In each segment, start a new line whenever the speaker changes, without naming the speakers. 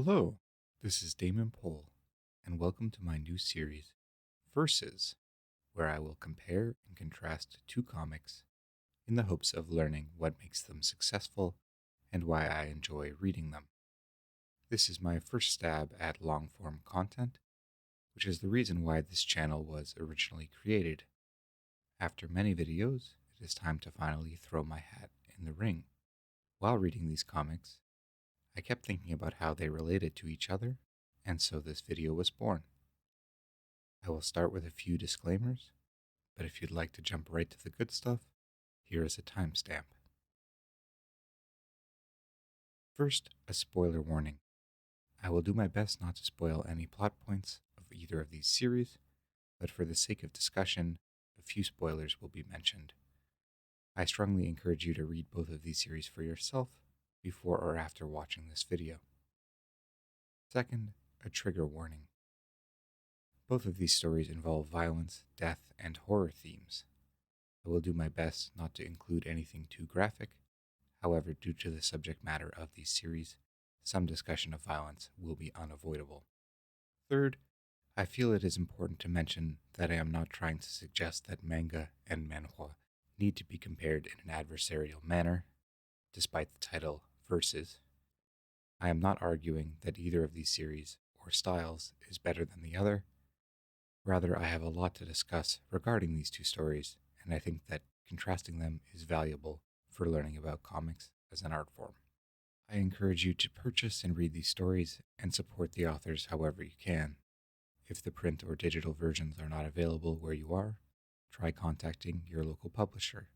Hello, this is Damon Pohl, and welcome to my new series, Verses, where I will compare and contrast two comics in the hopes of learning what makes them successful and why I enjoy reading them. This is my first stab at long-form content, which is the reason why this channel was originally created. After many videos, it is time to finally throw my hat in the ring. While reading these comics, I kept thinking about how they related to each other, and so this video was born. I will start with a few disclaimers, but if you'd like to jump right to the good stuff, here is a timestamp. First, a spoiler warning. I will do my best not to spoil any plot points of either of these series, but for the sake of discussion, a few spoilers will be mentioned. I strongly encourage you to read both of these series for yourself before or after watching this video. Second, a trigger warning. Both of these stories involve violence, death, and horror themes. I will do my best not to include anything too graphic. However, due to the subject matter of these series, some discussion of violence will be unavoidable. Third, I feel it is important to mention that I am not trying to suggest that manga and manhwa need to be compared in an adversarial manner, despite the title Verses. I am not arguing that either of these series or styles is better than the other. Rather, I have a lot to discuss regarding these two stories, and I think that contrasting them is valuable for learning about comics as an art form. I encourage you to purchase and read these stories and support the authors however you can. If the print or digital versions are not available where you are, try contacting your local publisher.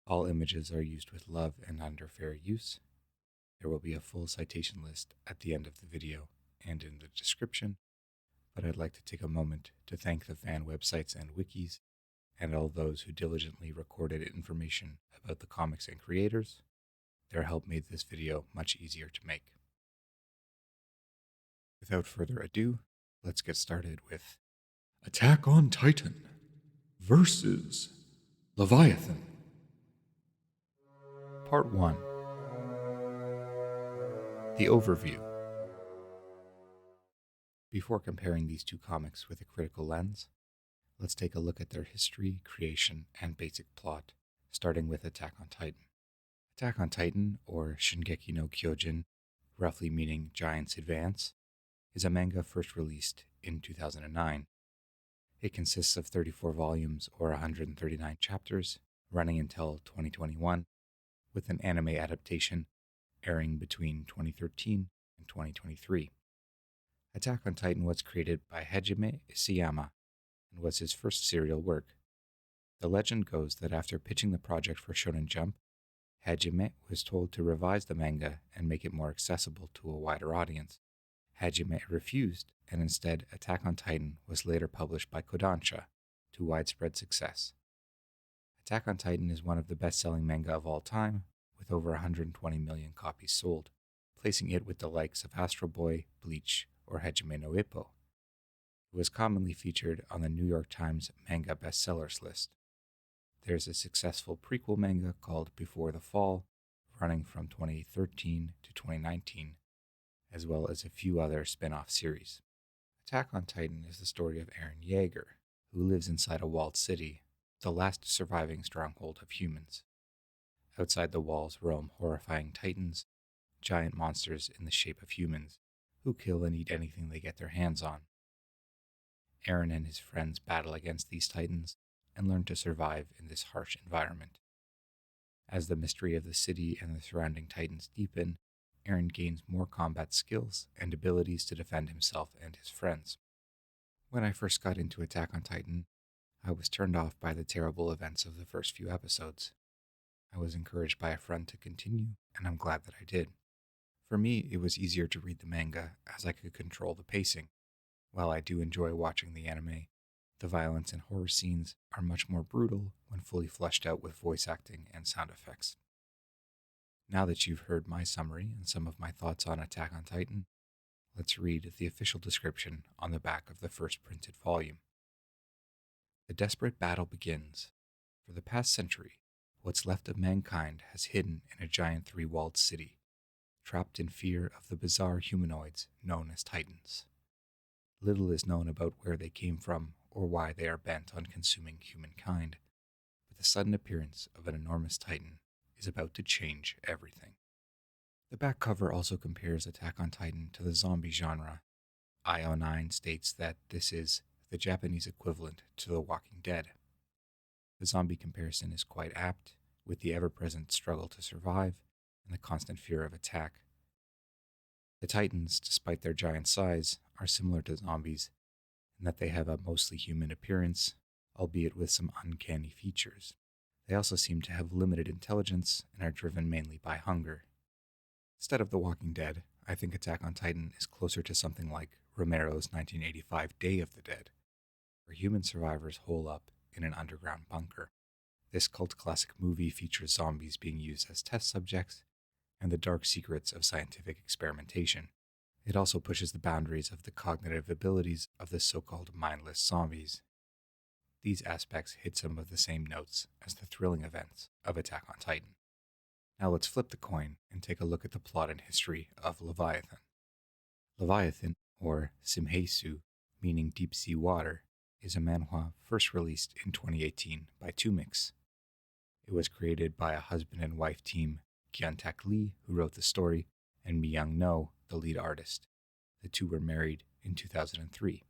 All images are used with love and under fair use. There will be a full citation list at the end of the video and in the description, but I'd like to take a moment to thank the fan websites and wikis, and all those who diligently recorded information about the comics and creators. Their help made this video much easier to make. Without further ado, let's get started with Attack on Titan versus Leviathan. Part 1. The overview. Before comparing these two comics with a critical lens, let's take a look at their history, creation, and basic plot, starting with Attack on Titan. Attack on Titan, or Shingeki no Kyojin, roughly meaning Giants Advance, is a manga first released in 2009. It consists of 34 volumes or 139 chapters, running until 2021, with an anime adaptation airing between 2013 and 2023. Attack on Titan was created by Hajime Isayama and was his first serial work. The legend goes that after pitching the project for Shonen Jump, Hajime was told to revise the manga and make it more accessible to a wider audience. Hajime refused, and instead Attack on Titan was later published by Kodansha to widespread success. Attack on Titan is one of the best-selling manga of all time, with over 120 million copies sold, placing it with the likes of Astroboy, Bleach, or Hajime no Ippo. It was commonly featured on the New York Times manga bestsellers list. There's a successful prequel manga called Before the Fall, running from 2013 to 2019, as well as a few other spin-off series. Attack on Titan is the story of Eren Yeager, who lives inside a walled city, the last surviving stronghold of humans. Outside the walls roam horrifying titans, giant monsters in the shape of humans, who kill and eat anything they get their hands on. Eren and his friends battle against these titans and learn to survive in this harsh environment. As the mystery of the city and the surrounding titans deepen, Eren gains more combat skills and abilities to defend himself and his friends. When I first got into Attack on Titan, I was turned off by the terrible events of the first few episodes. I was encouraged by a friend to continue, and I'm glad that I did. For me, it was easier to read the manga as I could control the pacing. While I do enjoy watching the anime, the violence and horror scenes are much more brutal when fully fleshed out with voice acting and sound effects. Now that you've heard my summary and some of my thoughts on Attack on Titan, let's read the official description on the back of the first printed volume. The desperate battle begins. For the past century, what's left of mankind has hidden in a giant three-walled city. trapped in fear of the bizarre humanoids known as Titans. Little is known about where they came from or why they are bent on consuming humankind, but the sudden appearance of an enormous Titan is about to change everything. The back cover also compares Attack on Titan to the zombie genre. IO9 states that this is the Japanese equivalent to The Walking Dead. The zombie comparison is quite apt, with the ever-present struggle to survive and the constant fear of attack. The Titans, despite their giant size, are similar to zombies in that they have a mostly human appearance, albeit with some uncanny features. They also seem to have limited intelligence and are driven mainly by hunger. Instead of The Walking Dead, I think Attack on Titan is closer to something like Romero's 1985 Day of the Dead, where human survivors hole up in an underground bunker. This cult classic movie features zombies being used as test subjects and the dark secrets of scientific experimentation. It also pushes the boundaries of the cognitive abilities of the so-called mindless zombies. These aspects hit some of the same notes as the thrilling events of Attack on Titan. Now let's flip the coin and take a look at the plot and history of Leviathan. Leviathan, or Simheisu, meaning deep sea water, is a manhwa first released in 2018 by Tumix. It was created by a husband and wife team, Kyuntak Lee, who wrote the story, and Mi-young No, the lead artist. The two were married in 2003.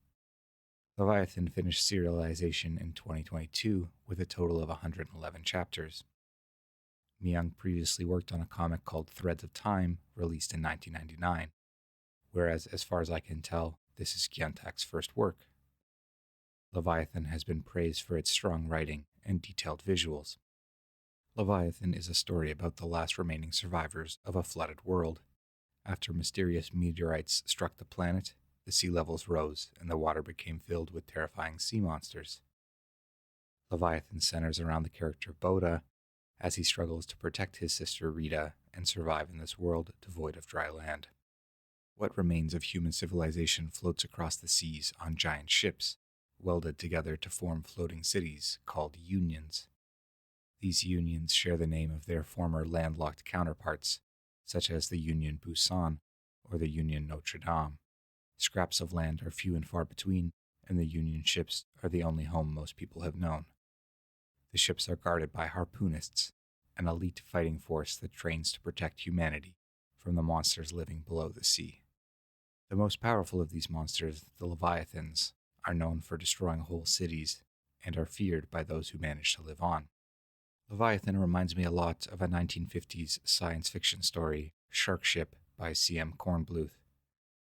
Leviathan finished serialization in 2022 with a total of 111 chapters. Mi-young previously worked on a comic called Threads of Time, released in 1999, whereas, as far as I can tell, this is Kyuntak's first work. Leviathan has been praised for its strong writing and detailed visuals. Leviathan is a story about the last remaining survivors of a flooded world. After mysterious meteorites struck the planet, the sea levels rose and the water became filled with terrifying sea monsters. Leviathan centers around the character Boda as he struggles to protect his sister Rita and survive in this world devoid of dry land. What remains of human civilization floats across the seas on giant ships, welded together to form floating cities called unions. These unions share the name of their former landlocked counterparts, such as the Union Busan or the Union Notre Dame. Scraps of land are few and far between, and the Union ships are the only home most people have known. The ships are guarded by harpoonists, an elite fighting force that trains to protect humanity from the monsters living below the sea. The most powerful of these monsters, the Leviathans, are known for destroying whole cities and are feared by those who manage to live on. Leviathan reminds me a lot of a 1950s science fiction story, Shark Ship by C.M. Kornbluth.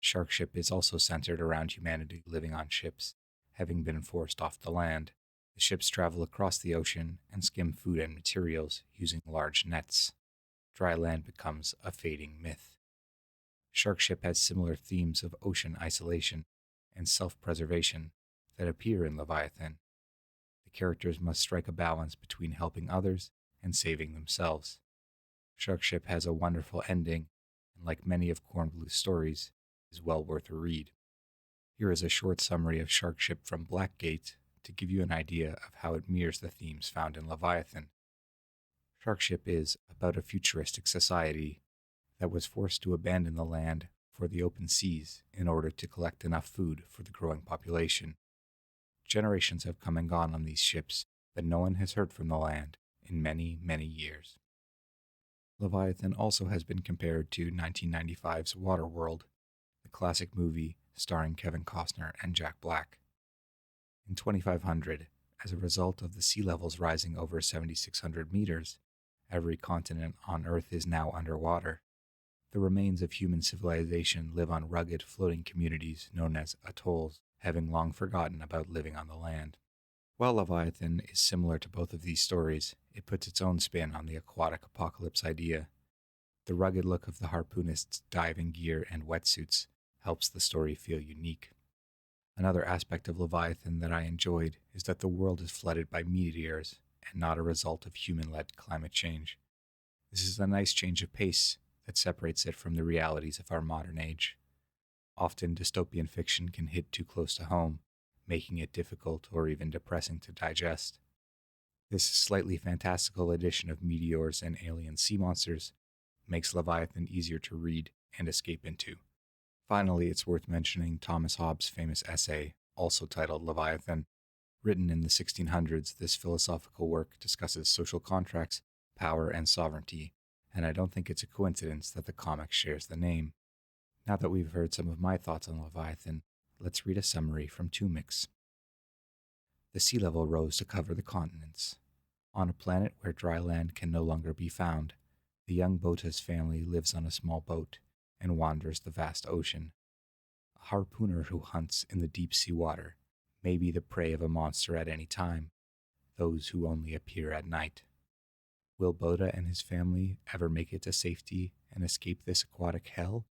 Shark Ship is also centered around humanity living on ships, having been forced off the land. The ships travel across the ocean and skim food and materials using large nets. Dry land becomes a fading myth. Shark Ship has similar themes of ocean isolation and self-preservation that appear in Leviathan. The characters must strike a balance between helping others and saving themselves. Shark Ship has a wonderful ending, and like many of Kornbluth's stories, is well worth a read. Here is a short summary of Shark Ship from Blackgate to give you an idea of how it mirrors the themes found in Leviathan. Shark Ship is about a futuristic society that was forced to abandon the land for the open seas in order to collect enough food for the growing population. Generations have come and gone on these ships, but no one has heard from the land in many, many years. Leviathan also has been compared to 1995's Waterworld, the classic movie starring Kevin Costner and Jack Black. In 2500, as a result of the sea levels rising over 7,600 meters, every continent on Earth is now underwater. The remains of human civilization live on rugged, floating communities known as atolls, having long forgotten about living on the land. While Leviathan is similar to both of these stories, it puts its own spin on the aquatic apocalypse idea. The rugged look of the harpoonist's diving gear and wetsuits helps the story feel unique. Another aspect of Leviathan that I enjoyed is that the world is flooded by meteors and not a result of human-led climate change. This is a nice change of pace that separates it from the realities of our modern age. Often dystopian fiction can hit too close to home, making it difficult or even depressing to digest. This slightly fantastical addition of meteors and alien sea monsters makes Leviathan easier to read and escape into. Finally, it's worth mentioning Thomas Hobbes' famous essay, also titled Leviathan. Written in the 1600s, this philosophical work discusses social contracts, power, and sovereignty, and I don't think it's a coincidence that the comic shares the name. Now that we've heard some of my thoughts on Leviathan, let's read a summary from Tumix. The sea level rose to cover the continents. On a planet where dry land can no longer be found, the young Bota's family lives on a small boat and wanders the vast ocean. A harpooner who hunts in the deep sea water may be the prey of a monster at any time, those who only appear at night. Will Bota and his family ever make it to safety and escape this aquatic hell?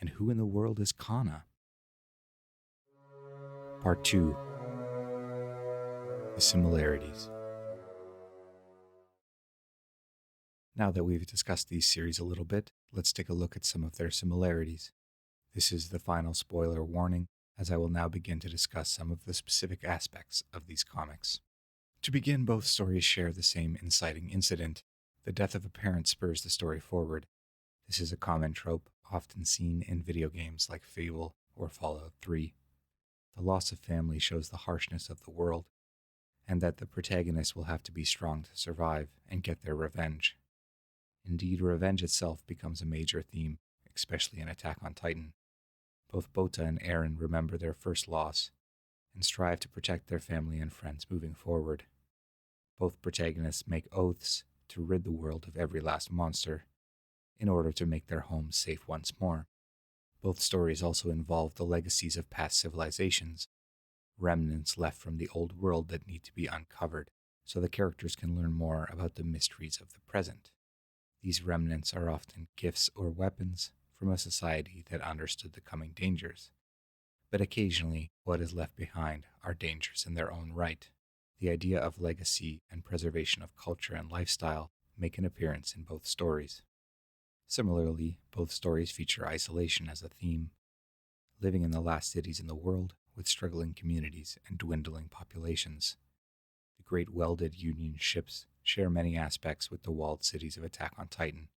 And who in the world is Kana? Part 2. The Similarities. Now that we've discussed these series a little bit, let's take a look at some of their similarities. This is the final spoiler warning, as I will now begin to discuss some of the specific aspects of these comics. To begin, both stories share the same inciting incident. The death of a parent spurs the story forward. This is a common trope often seen in video games like Fable or Fallout 3. The loss of family shows the harshness of the world, and that the protagonist will have to be strong to survive and get their revenge. Indeed, revenge itself becomes a major theme, especially in Attack on Titan. Both Bota and Eren remember their first loss and strive to protect their family and friends moving forward. Both protagonists make oaths to rid the world of every last monster in order to make their homes safe once more. Both stories also involve the legacies of past civilizations, remnants left from the old world that need to be uncovered, so the characters can learn more about the mysteries of the present. These remnants are often gifts or weapons from a society that understood the coming dangers, but occasionally what is left behind are dangers in their own right. The idea of legacy and preservation of culture and lifestyle make an appearance in both stories. Similarly, both stories feature isolation as a theme. Living in the last cities in the world with struggling communities and dwindling populations. The great welded Union ships share many aspects with the walled cities of Attack on Titan.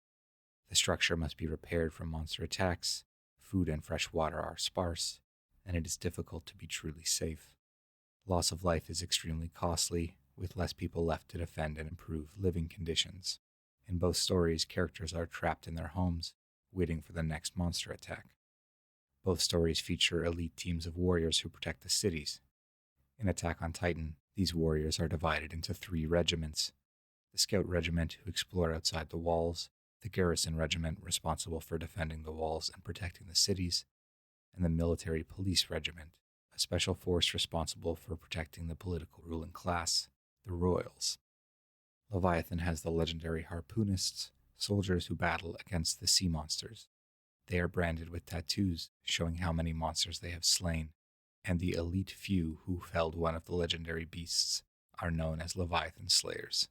The structure must be repaired from monster attacks, food and fresh water are sparse, and it is difficult to be truly safe. Loss of life is extremely costly, with less people left to defend and improve living conditions. In both stories, characters are trapped in their homes, waiting for the next monster attack. Both stories feature elite teams of warriors who protect the cities. In Attack on Titan, these warriors are divided into 3 regiments: the Scout Regiment, who explore outside the walls, the Garrison Regiment, responsible for defending the walls and protecting the cities, and the Military Police Regiment, a special force responsible for protecting the political ruling class, the Royals. Leviathan has the legendary harpoonists, soldiers who battle against the sea monsters. They are branded with tattoos showing how many monsters they have slain, and the elite few who felled one of the legendary beasts are known as Leviathan Slayers.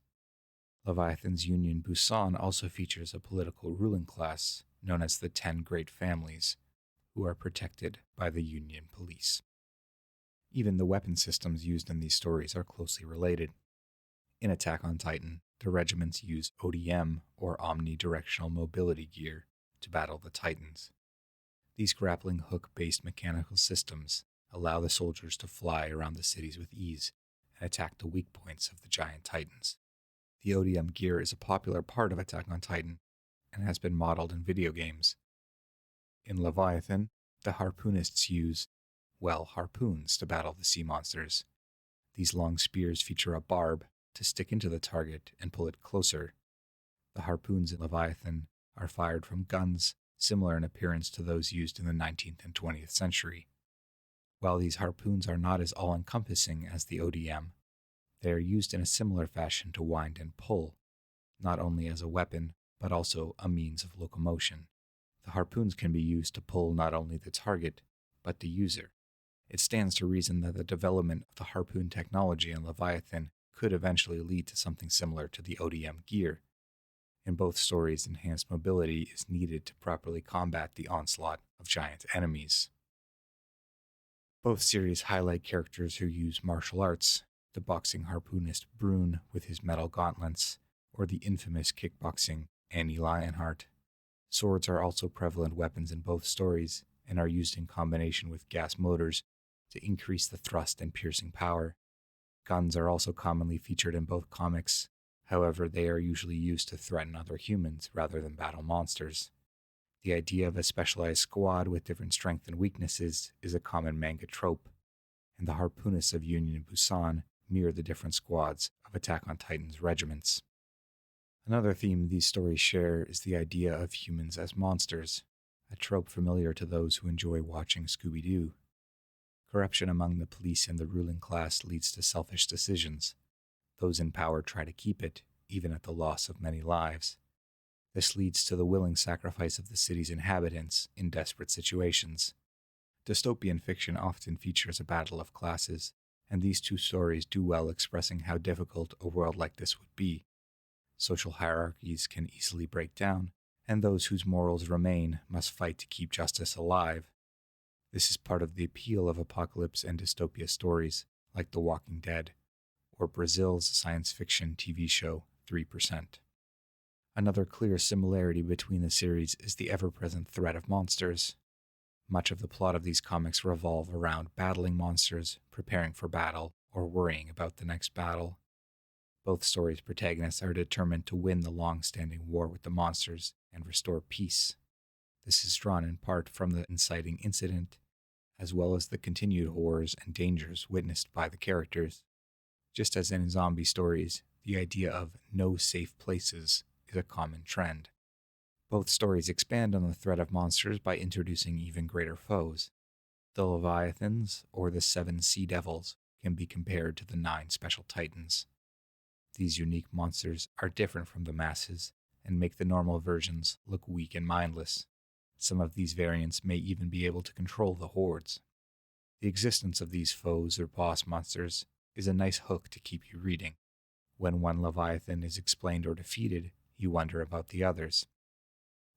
Leviathan's Union Busan also features a political ruling class known as the 10 Great Families, who are protected by the Union Police. Even the weapon systems used in these stories are closely related. In Attack on Titan, the regiments use ODM, or omnidirectional mobility gear, to battle the Titans. These grappling hook-based mechanical systems allow the soldiers to fly around the cities with ease and attack the weak points of the giant Titans. The ODM gear is a popular part of Attack on Titan and has been modeled in video games. In Leviathan, the harpoonists use, harpoons to battle the sea monsters. These long spears feature a barb to stick into the target and pull it closer. The harpoons in Leviathan are fired from guns similar in appearance to those used in the 19th and 20th century. While these harpoons are not as all-encompassing as the ODM, they are used in a similar fashion to wind and pull, not only as a weapon, but also a means of locomotion. The harpoons can be used to pull not only the target, but the user. It stands to reason that the development of the harpoon technology in Leviathan could eventually lead to something similar to the ODM gear. In both stories, enhanced mobility is needed to properly combat the onslaught of giant enemies. Both series highlight characters who use martial arts, the boxing harpoonist Brune with his metal gauntlets, or the infamous kickboxing Annie Lionheart Swords are also prevalent weapons in both stories and are used in combination with gas motors to increase the thrust and piercing power. Guns are also commonly featured in both comics, however, they are usually used to threaten other humans rather than battle monsters. The idea of a specialized squad with different strengths and weaknesses is a common manga trope, and the harpoonists of Union Busan mirror the different squads of Attack on Titan's regiments. Another theme these stories share is the idea of humans as monsters, a trope familiar to those who enjoy watching Scooby Doo. Corruption among the police and the ruling class leads to selfish decisions. Those in power try to keep it, even at the loss of many lives. This leads to the willing sacrifice of the city's inhabitants in desperate situations. Dystopian fiction often features a battle of classes, and these two stories do well expressing how difficult a world like this would be. Social hierarchies can easily break down, and those whose morals remain must fight to keep justice alive. This is part of the appeal of apocalypse and dystopia stories, like The Walking Dead, or Brazil's science fiction TV show 3%. Another clear similarity between the series is the ever-present threat of monsters. Much of the plot of these comics revolve around battling monsters, preparing for battle, or worrying about the next battle. Both stories' protagonists are determined to win the long-standing war with the monsters and restore peace. This is drawn in part from the inciting incident, as well as the continued horrors and dangers witnessed by the characters. Just as in zombie stories, the idea of no safe places is a common trend. Both stories expand on the threat of monsters by introducing even greater foes. The Leviathans, or the 7 Sea Devils, can be compared to the 9 Special Titans. These unique monsters are different from the masses and make the normal versions look weak and mindless. Some of these variants may even be able to control the hordes. The existence of these foes or boss monsters is a nice hook to keep you reading. When one Leviathan is explained or defeated, you wonder about the others.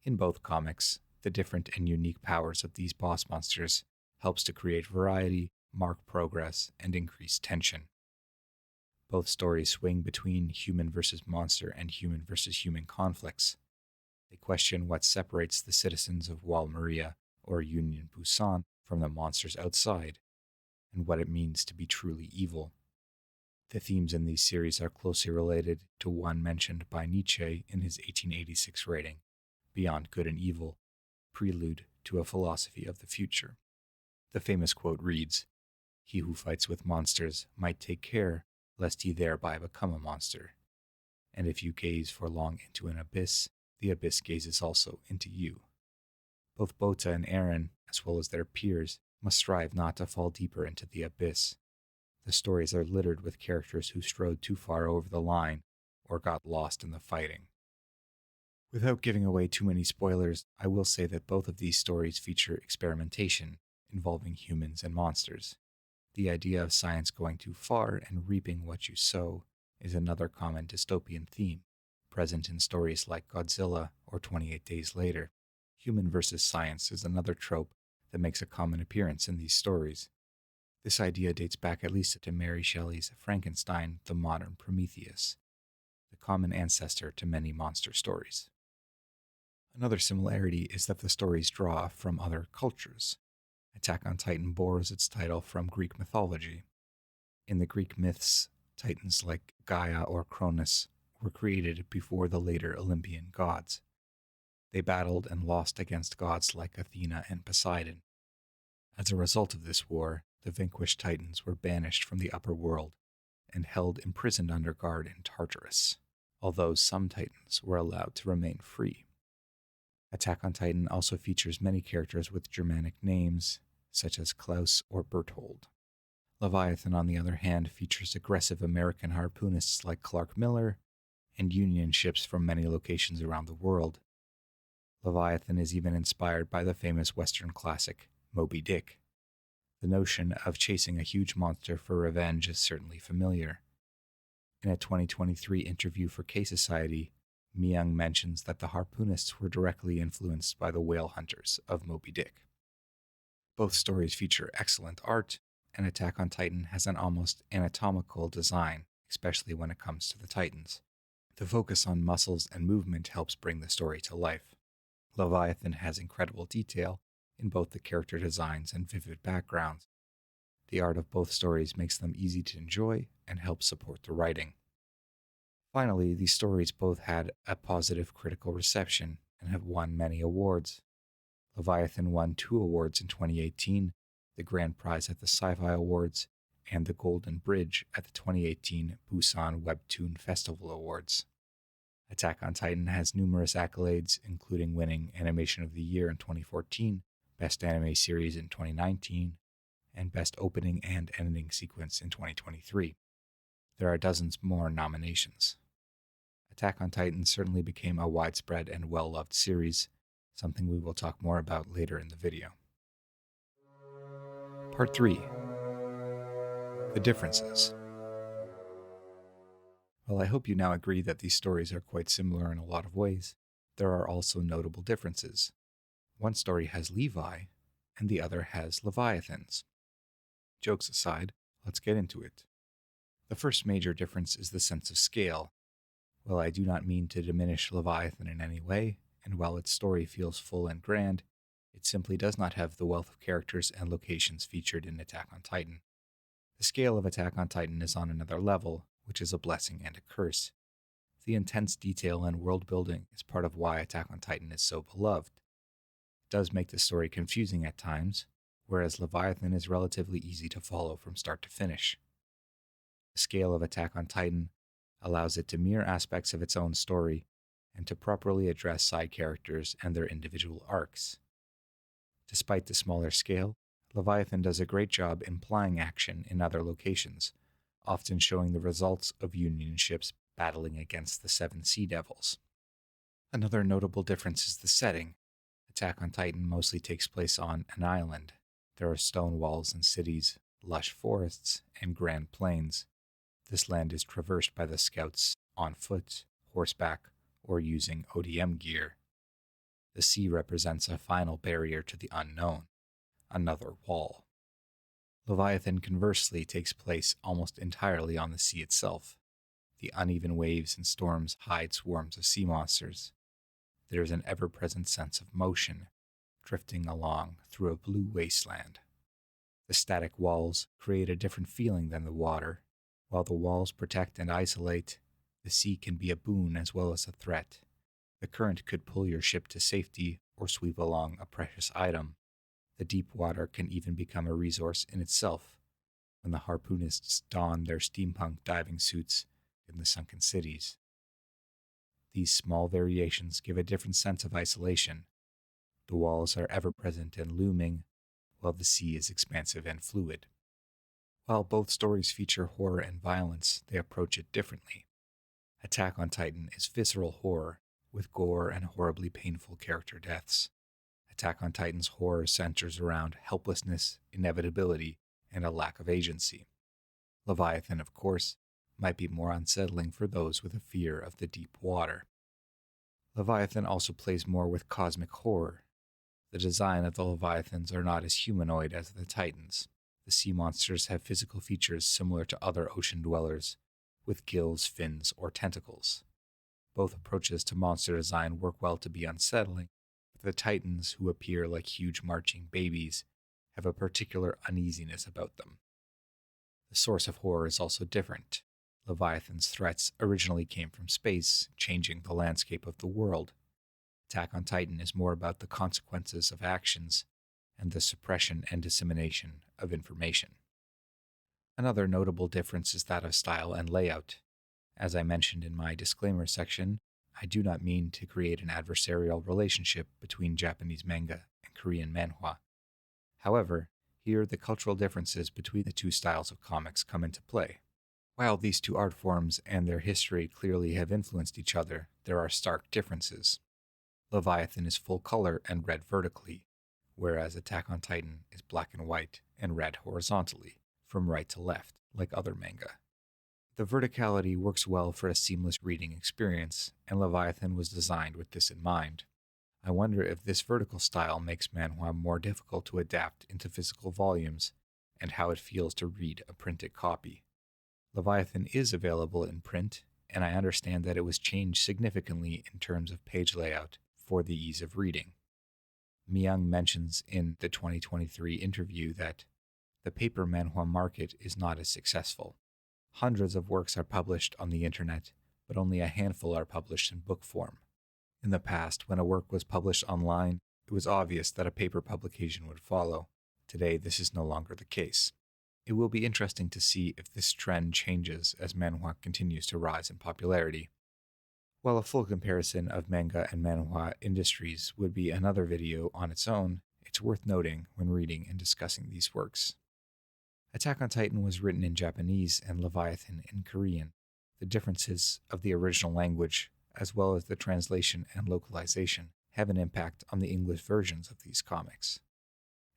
In both comics, the different and unique powers of these boss monsters helps to create variety, mark progress, and increase tension. Both stories swing between human versus monster and human versus human conflicts. They question what separates the citizens of Wall Maria or Union Busan from the monsters outside, and what it means to be truly evil. The themes in these series are closely related to one mentioned by Nietzsche in his 1886 writing, Beyond Good and Evil, Prelude to a Philosophy of the Future. The famous quote reads, "He who fights with monsters might take care lest he thereby become a monster. And if you gaze for long into an abyss, the abyss gazes also into you." Both Bota and Eren, as well as their peers, must strive not to fall deeper into the abyss. The stories are littered with characters who strode too far over the line or got lost in the fighting. Without giving away too many spoilers, I will say that both of these stories feature experimentation involving humans and monsters. The idea of science going too far and reaping what you sow is another common dystopian theme, present in stories like Godzilla or 28 Days Later. Human versus science is another trope that makes a common appearance in these stories. This idea dates back at least to Mary Shelley's Frankenstein, the modern Prometheus, the common ancestor to many monster stories. Another similarity is that the stories draw from other cultures. Attack on Titan borrows its title from Greek mythology. In the Greek myths, titans like Gaia or Cronus were created before the later Olympian gods. They battled and lost against gods like Athena and Poseidon. As a result of this war, the vanquished titans were banished from the upper world and held imprisoned under guard in Tartarus, although some titans were allowed to remain free. Attack on Titan also features many characters with Germanic names, such as Klaus or Berthold. Leviathan, on the other hand, features aggressive American harpoonists like Clark Miller and Union ships from many locations around the world. Leviathan is even inspired by the famous Western classic, Moby Dick. The notion of chasing a huge monster for revenge is certainly familiar. In a 2023 interview for K-Society, Myung mentions that the harpoonists were directly influenced by the whale hunters of Moby Dick. Both stories feature excellent art, and Attack on Titan has an almost anatomical design, especially when it comes to the titans. The focus on muscles and movement helps bring the story to life. Leviathan has incredible detail in both the character designs and vivid backgrounds. The art of both stories makes them easy to enjoy and helps support the writing. Finally, these stories both had a positive critical reception and have won many awards. Leviathan won 2 awards in 2018, the Grand Prize at the Sci-Fi Awards and the Golden Bridge at the 2018 Busan Webtoon Festival Awards. Attack on Titan has numerous accolades, including winning Animation of the Year in 2014, Best Anime Series in 2019, and Best Opening and Ending Sequence in 2023. There are dozens more nominations. Attack on Titan certainly became a widespread and well-loved series, something we will talk more about later in the video. Part 3. The Differences. While I hope you now agree that these stories are quite similar in a lot of ways, there are also notable differences. One story has Levi, and the other has Leviathans. Jokes aside, let's get into it. The first major difference is the sense of scale. While I do not mean to diminish Leviathan in any way, and while its story feels full and grand, it simply does not have the wealth of characters and locations featured in Attack on Titan. The scale of Attack on Titan is on another level, which is a blessing and a curse. The intense detail and world building is part of why Attack on Titan is so beloved. It does make the story confusing at times, whereas Leviathan is relatively easy to follow from start to finish. The scale of Attack on Titan allows it to mirror aspects of its own story and to properly address side characters and their individual arcs. Despite the smaller scale, Leviathan does a great job implying action in other locations, often showing the results of Union ships battling against the 7 Sea Devils. Another notable difference is the setting. Attack on Titan mostly takes place on an island. There are stone walls and cities, lush forests, and grand plains. This land is traversed by the scouts on foot, horseback, or using ODM gear. The sea represents a final barrier to the unknown, another wall. Leviathan, conversely, takes place almost entirely on the sea itself. The uneven waves and storms hide swarms of sea monsters. There is an ever-present sense of motion, drifting along through a blue wasteland. The static walls create a different feeling than the water. While the walls protect and isolate, the sea can be a boon as well as a threat. The current could pull your ship to safety or sweep along a precious item. The deep water can even become a resource in itself when the harpoonists don their steampunk diving suits in the sunken cities. These small variations give a different sense of isolation. The walls are ever-present and looming, while the sea is expansive and fluid. While both stories feature horror and violence, they approach it differently. Attack on Titan is visceral horror, with gore and horribly painful character deaths. Attack on Titan's horror centers around helplessness, inevitability, and a lack of agency. Leviathan, of course, might be more unsettling for those with a fear of the deep water. Leviathan also plays more with cosmic horror. The design of the Leviathans are not as humanoid as the Titans. The sea monsters have physical features similar to other ocean dwellers, with gills, fins, or tentacles. Both approaches to monster design work well to be unsettling, but the Titans, who appear like huge marching babies, have a particular uneasiness about them. The source of horror is also different. Leviathan's threats originally came from space, changing the landscape of the world. Attack on Titan is more about the consequences of actions and the suppression and dissemination of information. Another notable difference is that of style and layout. As I mentioned in my disclaimer section, I do not mean to create an adversarial relationship between Japanese manga and Korean manhwa. However, here the cultural differences between the two styles of comics come into play. While these two art forms and their history clearly have influenced each other, there are stark differences. Leviathan is full color and read vertically, whereas Attack on Titan is black and white and read horizontally, from right to left, like other manga. The verticality works well for a seamless reading experience, and Leviathan was designed with this in mind. I wonder if this vertical style makes manhwa more difficult to adapt into physical volumes, and how it feels to read a printed copy. Leviathan is available in print, and I understand that it was changed significantly in terms of page layout for the ease of reading. Myung mentions in the 2023 interview that the paper manhwa market is not as successful. Hundreds of works are published on the internet, but only a handful are published in book form. In the past, when a work was published online, it was obvious that a paper publication would follow. Today, this is no longer the case. It will be interesting to see if this trend changes as manhwa continues to rise in popularity. While a full comparison of manga and manhwa industries would be another video on its own, it's worth noting when reading and discussing these works. Attack on Titan was written in Japanese and Leviathan in Korean. The differences of the original language, as well as the translation and localization, have an impact on the English versions of these comics.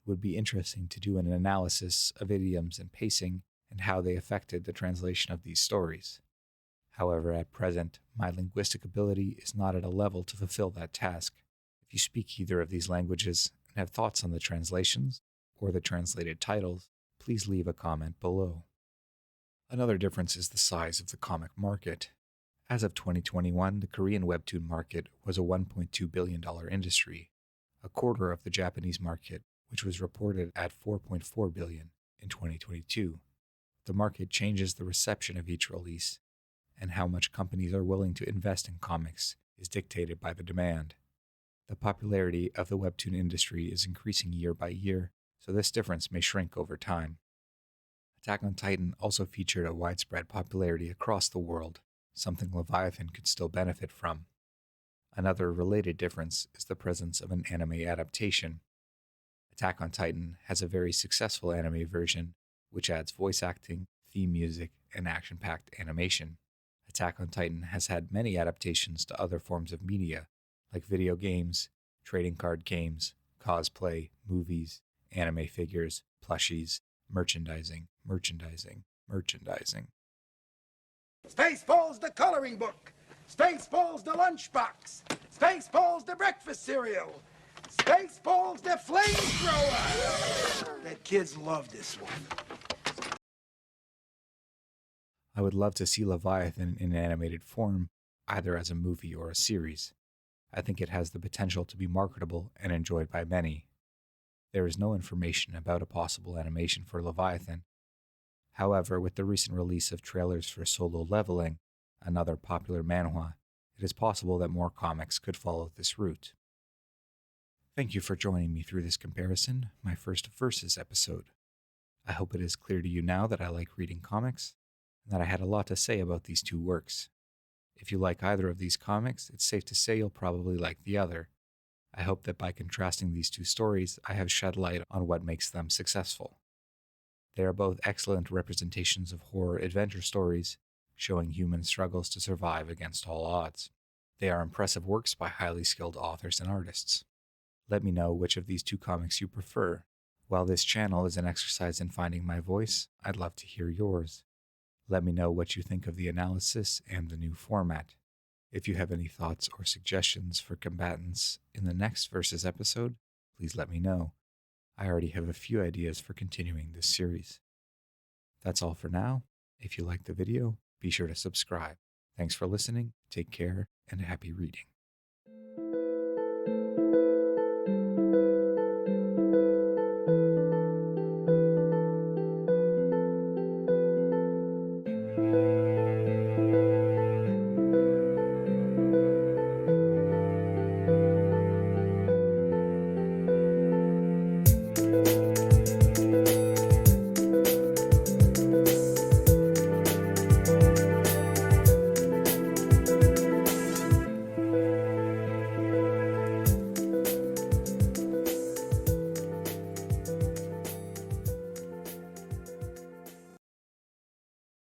It would be interesting to do an analysis of idioms and pacing and how they affected the translation of these stories. However, at present, my linguistic ability is not at a level to fulfill that task. If you speak either of these languages and have thoughts on the translations or the translated titles, please leave a comment below. Another difference is the size of the comic market. As of 2021, the Korean webtoon market was a $1.2 billion industry, a quarter of the Japanese market, which was reported at $4.4 billion in 2022. The market changes the reception of each release, and how much companies are willing to invest in comics is dictated by the demand. The popularity of the webtoon industry is increasing year by year, so this difference may shrink over time. Attack on Titan also featured a widespread popularity across the world, something Leviathan could still benefit from. Another related difference is the presence of an anime adaptation. Attack on Titan has a very successful anime version, which adds voice acting, theme music, and action-packed animation. Attack on Titan has had many adaptations to other forms of media, like video games, trading card games, cosplay, movies, anime figures, plushies, merchandising.
SpaceBalls the coloring book. SpaceBalls the lunchbox. SpaceBalls the breakfast cereal. SpaceBalls the flamethrower. The kids love this one.
I would love to see Leviathan in animated form, either as a movie or a series. I think it has the potential to be marketable and enjoyed by many. There is no information about a possible animation for Leviathan. However, with the recent release of trailers for Solo Leveling, another popular manhwa, it is possible that more comics could follow this route. Thank you for joining me through this comparison, my first Versus episode. I hope it is clear to you now that I like reading comics, and that I had a lot to say about these two works. If you like either of these comics, it's safe to say you'll probably like the other. I hope that by contrasting these two stories, I have shed light on what makes them successful. They are both excellent representations of horror adventure stories, showing human struggles to survive against all odds. They are impressive works by highly skilled authors and artists. Let me know which of these two comics you prefer. While this channel is an exercise in finding my voice, I'd love to hear yours. Let me know what you think of the analysis and the new format. If you have any thoughts or suggestions for combatants in the next Versus episode, please let me know. I already have a few ideas for continuing this series. That's all for now. If you liked the video, be sure to subscribe. Thanks for listening, take care, and happy reading.